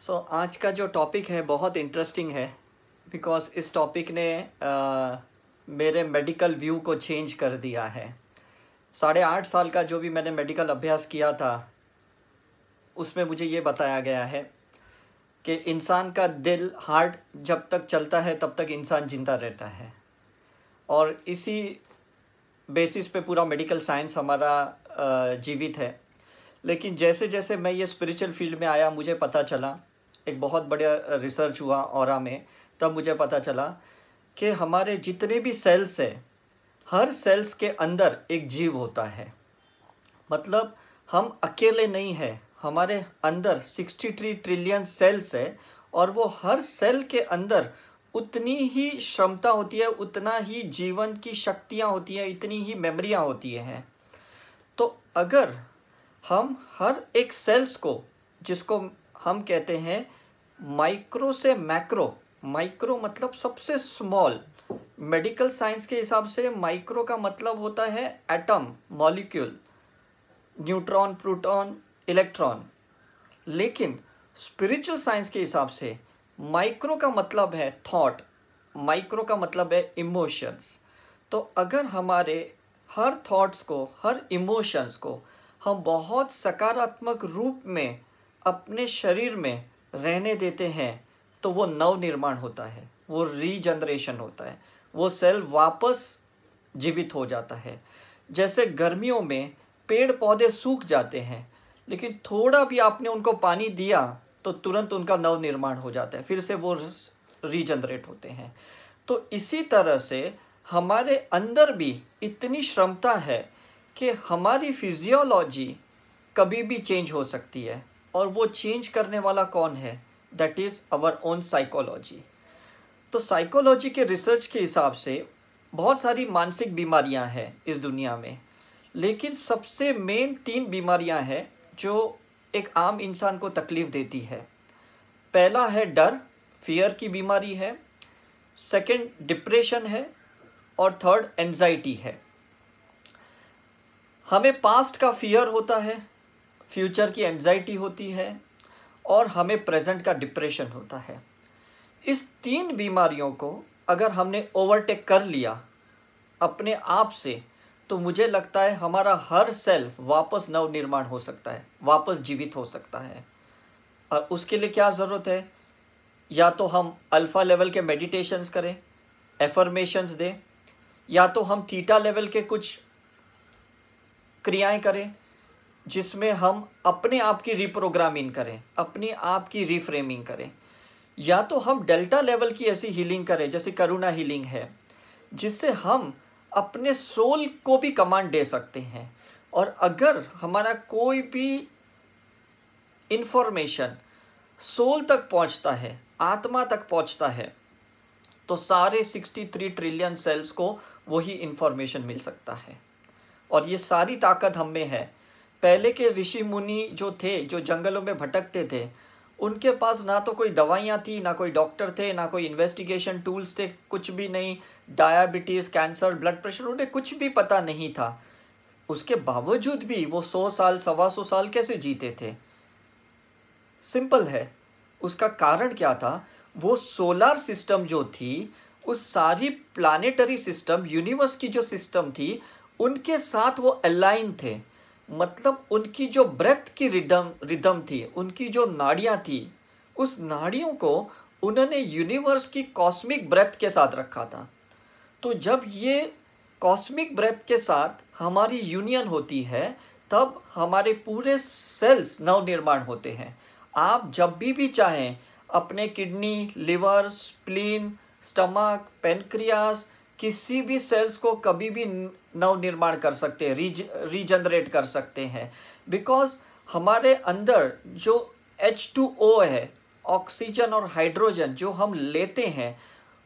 आज का जो टॉपिक है बहुत इंटरेस्टिंग है बिकॉज़ इस टॉपिक ने मेरे मेडिकल व्यू को चेंज कर दिया है। 8.5 साल का जो भी मैंने मेडिकल अभ्यास किया था उसमें मुझे ये बताया गया है कि इंसान का दिल हार्ट जब तक चलता है तब तक इंसान जिंदा रहता है, और इसी बेसिस पे पूरा मेडिकल साइंस हमारा जीवित है। लेकिन जैसे जैसे मैं ये स्पिरिचुअल फील्ड में आया, मुझे पता चला, एक बहुत बड़ा रिसर्च हुआ ऑरा में, तब मुझे पता चला कि हमारे जितने भी सेल्स हैं, हर सेल्स के अंदर एक जीव होता है। मतलब हम अकेले नहीं हैं, हमारे अंदर 63 ट्रिलियन सेल्स है, और वो हर सेल के अंदर उतनी ही क्षमता होती है, उतना ही जीवन की शक्तियाँ होती हैं, इतनी ही मेमोरियाँ होती हैं। तो अगर हम हर एक सेल्स को, जिसको हम कहते हैं माइक्रो से मैक्रो, माइक्रो मतलब सबसे स्मॉल, मेडिकल साइंस के हिसाब से माइक्रो का मतलब होता है atom, molecule, neutron, proton, electron. लेकिन स्पिरिचुअल साइंस के हिसाब से माइक्रो का मतलब है थॉट, माइक्रो का मतलब है इमोशंस। तो अगर हमारे हर थॉट्स को, हर इमोशंस को हम बहुत सकारात्मक रूप में अपने शरीर में रहने देते हैं तो वो नव निर्माण होता है, वो रीजनरेशन होता है, वो सेल वापस जीवित हो जाता है। जैसे गर्मियों में पेड़ पौधे सूख जाते हैं, लेकिन थोड़ा भी आपने उनको पानी दिया तो तुरंत उनका नव निर्माण हो जाता है, फिर से वो रीजनरेट होते हैं। तो इसी तरह से हमारे अंदर भी इतनी क्षमता है कि हमारी फिजियोलॉजी कभी भी चेंज हो सकती है, और वो चेंज करने वाला कौन है? That is our own psychology. तो साइकोलॉजी के रिसर्च के हिसाब से बहुत सारी मानसिक बीमारियां हैं इस दुनिया में, लेकिन सबसे मेन 3 बीमारियां हैं जो एक आम इंसान को तकलीफ़ देती है। पहला है डर, फियर की बीमारी है। सेकंड डिप्रेशन है, और थर्ड एंजाइटी है। हमें पास्ट का फियर होता है, फ्यूचर की एंजाइटी होती है, और हमें प्रेजेंट का डिप्रेशन होता है। इस 3 बीमारियों को अगर हमने ओवरटेक कर लिया अपने आप से, तो मुझे लगता है हमारा हर सेल वापस नव निर्माण हो सकता है, वापस जीवित हो सकता है। और उसके लिए क्या ज़रूरत है? या तो हम अल्फ़ा लेवल के मेडिटेशंस करें, एफर्मेशंस दें, या तो हम थीटा लेवल के कुछ क्रियाएं करें जिसमें हम अपने आप की रिप्रोग्रामिंग करें, अपने आप की रिफ्रेमिंग करें, या तो हम डेल्टा लेवल की ऐसी हीलिंग करें जैसे करुणा हीलिंग है, जिससे हम अपने सोल को भी कमांड दे सकते हैं। और अगर हमारा कोई भी इंफॉर्मेशन सोल तक पहुंचता है, आत्मा तक पहुंचता है, तो सारे 63 ट्रिलियन सेल्स को वही इंफॉर्मेशन मिल सकता है। और ये सारी ताकत हम में है। पहले के ऋषि मुनि जो थे, जो जंगलों में भटकते थे, उनके पास ना तो कोई दवाइयाँ थी, ना कोई डॉक्टर थे, ना कोई इन्वेस्टिगेशन टूल्स थे, कुछ भी नहीं। डायबिटीज़, कैंसर, ब्लड प्रेशर, उन्हें कुछ भी पता नहीं था। उसके बावजूद भी वो 100 साल, 125 साल कैसे जीते थे? सिंपल है। उसका कारण क्या था? वो सोलर सिस्टम जो थी, उस सारी प्लानेटरी सिस्टम, यूनिवर्स की जो सिस्टम थी, उनके साथ वो अलाइन थे। मतलब उनकी जो ब्रेथ की रिदम थी, उनकी जो नाड़ियाँ थी, उस नाड़ियों को उन्होंने यूनिवर्स की कॉस्मिक ब्रेथ के साथ रखा था। तो जब ये कॉस्मिक ब्रेथ के साथ हमारी यूनियन होती है, तब हमारे पूरे सेल्स नव निर्माण होते हैं। आप जब भी चाहें अपने kidney, liver, spleen, stomach, pancreas, किसी भी सेल्स को कभी भी नव निर्माण कर सकते हैं, रीजनरेट कर सकते हैं। बिकॉज हमारे अंदर जो H2O है, ऑक्सीजन और हाइड्रोजन जो हम लेते हैं,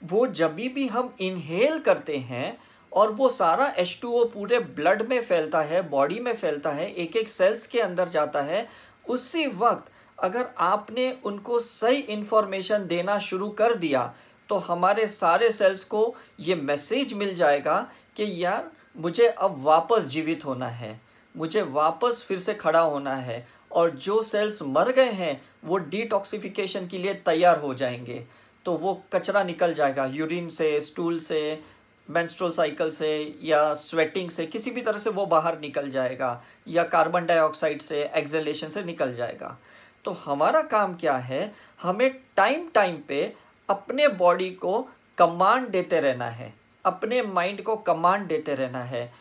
वो जब भी हम इनहेल करते हैं और वो सारा H2O पूरे ब्लड में फैलता है, बॉडी में फैलता है, एक एक सेल्स के अंदर जाता है, उसी वक्त अगर आपने उनको सही इंफॉर्मेशन देना शुरू कर दिया तो हमारे सारे सेल्स को ये मैसेज मिल जाएगा कि यार मुझे अब वापस जीवित होना है, मुझे वापस फिर से खड़ा होना है, और जो सेल्स मर गए हैं वो डिटॉक्सिफिकेशन के लिए तैयार हो जाएंगे। तो वो कचरा निकल जाएगा यूरिन से, स्टूल से, मेंस्ट्रुअल साइकिल से या स्वेटिंग से, किसी भी तरह से वो बाहर निकल जाएगा, या कार्बन डाइऑक्साइड से, एक्सहेलेशन से निकल जाएगा। तो हमारा काम क्या है, हमें टाइम टाइम पे अपने बॉडी को कमांड देते रहना है, अपने माइंड को कमांड देते रहना है।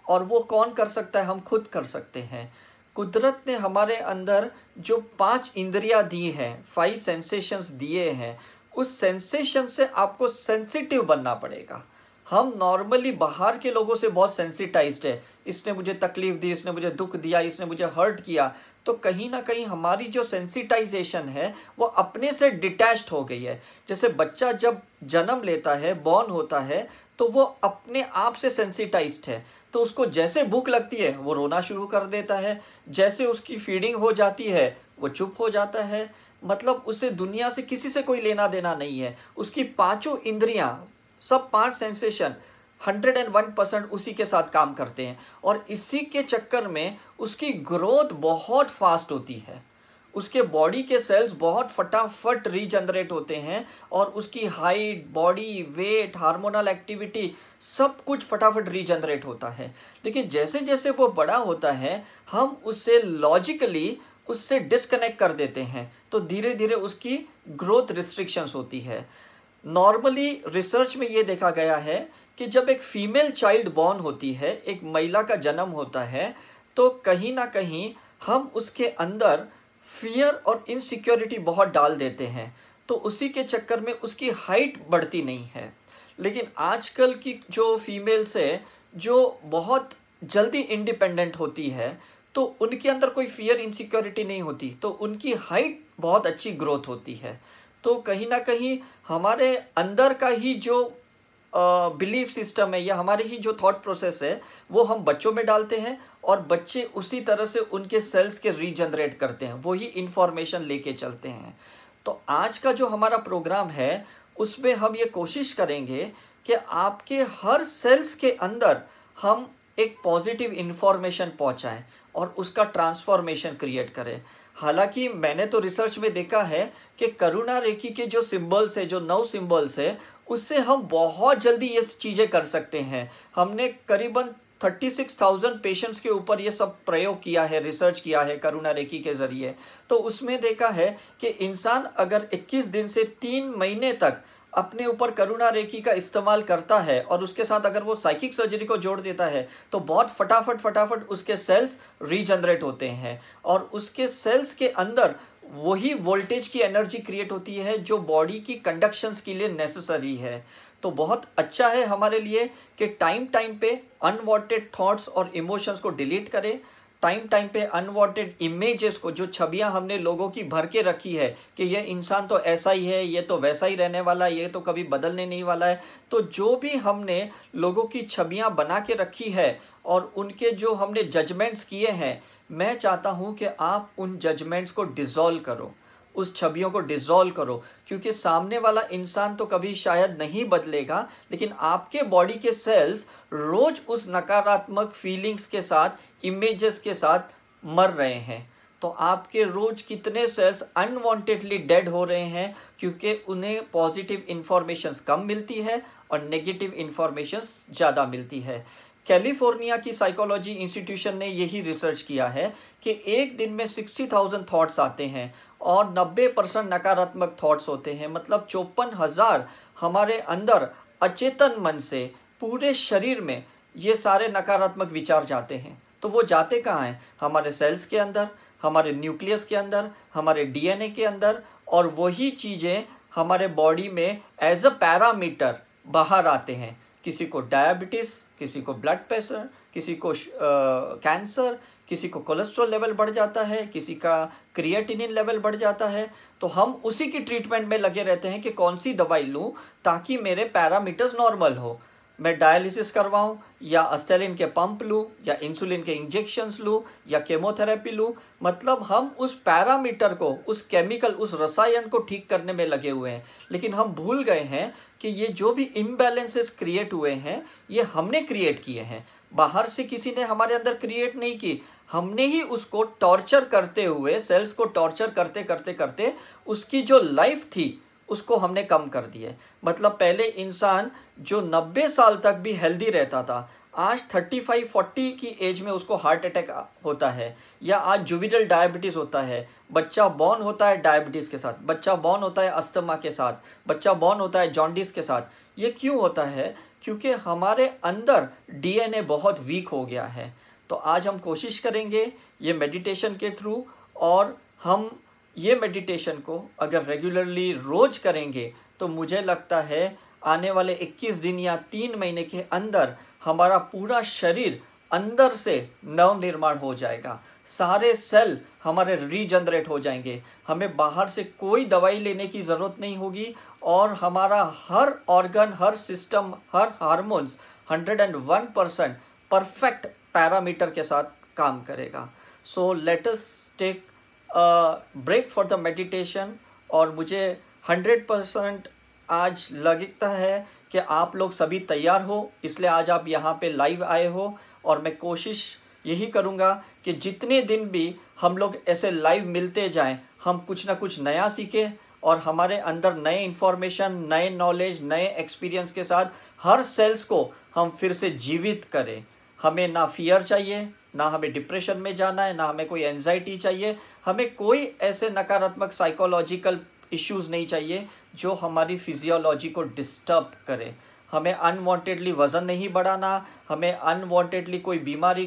और वो कौन कर सकता है? हम खुद कर सकते हैं। कुदरत ने हमारे अंदर जो 5 इंद्रियां दी हैं, 5 सेंसेशंस दिए हैं, उस सेंसेशन से आपको सेंसिटिव बनना पड़ेगा। हम नॉर्मली बाहर के लोगों से बहुत सेंसिटाइज्ड है, इसने मुझे तकलीफ दी, इसने मुझे दुख दिया, इसने मुझे हर्ट किया, तो कहीं ना कहीं हमारी जो सेंसिटाइजेशन है वो अपने से डिटैच्ड हो गई है। जैसे बच्चा जब जन्म लेता है, बॉर्न होता है, तो वो अपने आप से सेंसिटाइज्ड है। तो उसको जैसे भूख लगती है वो रोना शुरू कर देता है, जैसे उसकी फीडिंग हो जाती है वो चुप हो जाता है। मतलब उसे दुनिया से किसी से कोई लेना देना नहीं है। उसकी 5 इंद्रियां, सब 5 सेंसेशन 101% उसी के साथ काम करते हैं, और इसी के चक्कर में उसकी ग्रोथ बहुत फास्ट होती है। उसके बॉडी के सेल्स बहुत फटाफट रीजनरेट होते हैं, और उसकी height, body weight, hormonal activity सब कुछ फटाफट रीजनरेट होता है। लेकिन जैसे जैसे वो बड़ा होता है हम उससे लॉजिकली उससे डिस्कनेक्ट कर देते हैं, तो धीरे धीरे उसकी ग्रोथ रिस्ट्रिक्शंस होती है। नॉर्मली रिसर्च में ये देखा गया है कि जब एक फीमेल चाइल्ड बॉर्न होती है, एक महिला का जन्म होता है, तो कहीं ना कहीं हम उसके अंदर फियर और इनसिक्योरिटी बहुत डाल देते हैं, तो उसी के चक्कर में उसकी हाइट बढ़ती नहीं है। लेकिन आजकल की जो फीमेल्स है जो बहुत जल्दी इंडिपेंडेंट होती है, तो उनके अंदर कोई फियर इनसिक्योरिटी नहीं होती, तो उनकी हाइट बहुत अच्छी ग्रोथ होती है। तो कहीं ना कहीं हमारे अंदर का ही जो बिलीफ सिस्टम है या हमारे ही जो थॉट प्रोसेस है वो हम बच्चों में डालते हैं, और बच्चे उसी तरह से उनके सेल्स के रीजनरेट करते हैं, वही इंफॉर्मेशन लेके चलते हैं। तो आज का जो हमारा प्रोग्राम है उसमें हम ये कोशिश करेंगे कि आपके हर सेल्स के अंदर हम एक पॉजिटिव इंफॉर्मेशन पहुंचाएं और उसका ट्रांसफॉर्मेशन क्रिएट करें। हालांकि मैंने तो रिसर्च में देखा है कि करुणा रेखी के जो सिंबल्स है, जो 9 सिंबल्स है, उससे हम बहुत जल्दी ये चीज़ें कर सकते हैं। हमने करीबन 36,000 पेशेंट्स के ऊपर ये सब प्रयोग किया है, रिसर्च किया है करुणा रेखी के ज़रिए। तो उसमें देखा है कि इंसान अगर 21 दिन से 3 महीने तक अपने ऊपर करुणा रेखी का इस्तेमाल करता है और उसके साथ अगर वो साइकिक सर्जरी को जोड़ देता है, तो बहुत फटाफट उसके सेल्स रीजनरेट होते हैं, और उसके सेल्स के अंदर वही वोल्टेज की एनर्जी क्रिएट होती है जो बॉडी की कंडक्शंस के लिए नेसेसरी है। तो बहुत अच्छा है हमारे लिए कि टाइम टाइम पे अनवांटेड थॉट्स और इमोशंस को डिलीट करें, टाइम टाइम पे अनवांटेड इमेजेस को, जो छवियां हमने लोगों की भर के रखी है कि ये इंसान तो ऐसा ही है, ये तो वैसा ही रहने वाला है, ये तो कभी बदलने नहीं वाला है, तो जो भी हमने लोगों की छवियां बना के रखी है और उनके जो हमने जजमेंट्स किए हैं, मैं चाहता हूं कि आप उन जजमेंट्स को डिसॉल्व करो, उस छवियों को डिसॉल्व करो, क्योंकि सामने वाला इंसान तो कभी शायद नहीं बदलेगा, लेकिन आपके बॉडी के सेल्स रोज उस नकारात्मक फीलिंग्स के साथ, इमेजेस के साथ मर रहे हैं। तो आपके रोज कितने सेल्स अनवांटेडली डेड हो रहे हैं, क्योंकि उन्हें पॉजिटिव इंफॉर्मेशंस कम मिलती है और नेगेटिव इंफॉर्मेशंस ज़्यादा मिलती है। कैलिफोर्निया की साइकोलॉजी इंस्टीट्यूशन ने यही रिसर्च किया है कि एक दिन में 60,000 थॉट्स आते हैं और 90% नकारात्मक थॉट्स होते हैं। मतलब 54,000 हमारे अंदर अचेतन मन से पूरे शरीर में ये सारे नकारात्मक विचार जाते हैं। तो वो जाते कहाँ हैं? हमारे सेल्स के अंदर, हमारे न्यूक्लियस के अंदर, हमारे डीएनए के अंदर, और वही चीज़ें हमारे बॉडी में एज अ पैरामीटर बाहर आते हैं। किसी को डायबिटीज़, किसी को ब्लड प्रेशर, किसी को कैंसर, किसी को कोलेस्ट्रॉल लेवल बढ़ जाता है, किसी का क्रिएटिनिन लेवल बढ़ जाता है। तो हम उसी की ट्रीटमेंट में लगे रहते हैं कि कौन सी दवाई लूँ ताकि मेरे पैरामीटर्स नॉर्मल हो। मैं डायलिसिस करवाऊँ या अस्टेलिन के पंप लूँ या इंसुलिन के इंजेक्शन्स लूँ या केमोथेरेपी लूँ। मतलब हम उस पैरामीटर को, उस केमिकल, उस रसायन को ठीक करने में लगे हुए हैं, लेकिन हम भूल गए हैं कि ये जो भी इम्बैलेंसेस क्रिएट हुए हैं ये हमने क्रिएट किए हैं। बाहर से किसी ने हमारे अंदर क्रिएट नहीं की, हमने ही उसको टॉर्चर करते हुए, सेल्स को टॉर्चर करते करते करते उसकी जो लाइफ थी उसको हमने कम कर दिया। मतलब पहले इंसान जो 90 साल तक भी हेल्दी रहता था, आज 35-40 की एज में उसको हार्ट अटैक होता है, या आज जुविनल डायबिटीज़ होता है। बच्चा बॉर्न होता है डायबिटीज़ के साथ, बच्चा बॉर्न होता है अस्थमा के साथ, बच्चा बॉर्न होता है जॉन्डिस के साथ। ये क्यों होता है? क्योंकि हमारे अंदर डीएनए बहुत वीक हो गया है। तो आज हम कोशिश करेंगे ये मेडिटेशन के थ्रू, और हम ये मेडिटेशन को अगर रेगुलरली रोज़ करेंगे तो मुझे लगता है आने वाले 21 दिन या 3 महीने के अंदर हमारा पूरा शरीर अंदर से नव निर्माण हो जाएगा, सारे सेल हमारे रीजनरेट हो जाएंगे, हमें बाहर से कोई दवाई लेने की ज़रूरत नहीं होगी, और हमारा हर ऑर्गन, हर सिस्टम, हर हार्मोन्स 101% परफेक्ट पैरामीटर के साथ काम करेगा। So let us take break for the meditation. और मुझे 100% आज लगता है कि आप लोग सभी तैयार हो, इसलिए आज आप यहाँ पे लाइव आए हो। और मैं कोशिश यही करूँगा कि जितने दिन भी हम लोग ऐसे लाइव मिलते जाएं, हम कुछ ना कुछ नया सीखें, और हमारे अंदर नए इन्फॉर्मेशन, नए नॉलेज, नए एक्सपीरियंस के साथ हर सेल्स को हम फिर से जीवित करें। हमें ना फियर चाहिए, ना हमें डिप्रेशन में जाना है, ना हमें कोई एंजाइटी चाहिए, हमें कोई ऐसे नकारात्मक साइकोलॉजिकल इश्यूज़ नहीं चाहिए जो हमारी फिजियोलॉजी को डिस्टर्ब करे। हमें अनवांटेडली वज़न नहीं बढ़ाना, हमें अनवांटेडली कोई बीमारी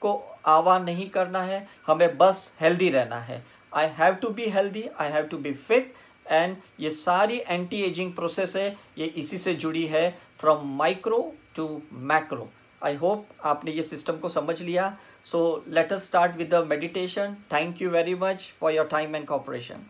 को आवा नहीं करना है, हमें बस हेल्दी रहना है। I have to be healthy, I have to be fit, and ये सारी एंटी एजिंग प्रोसेस है, ये इसी से जुड़ी है, from micro to macro. I hope आपने ये सिस्टम को समझ लिया। So let us start with the meditation. Thank you very much for your time and cooperation.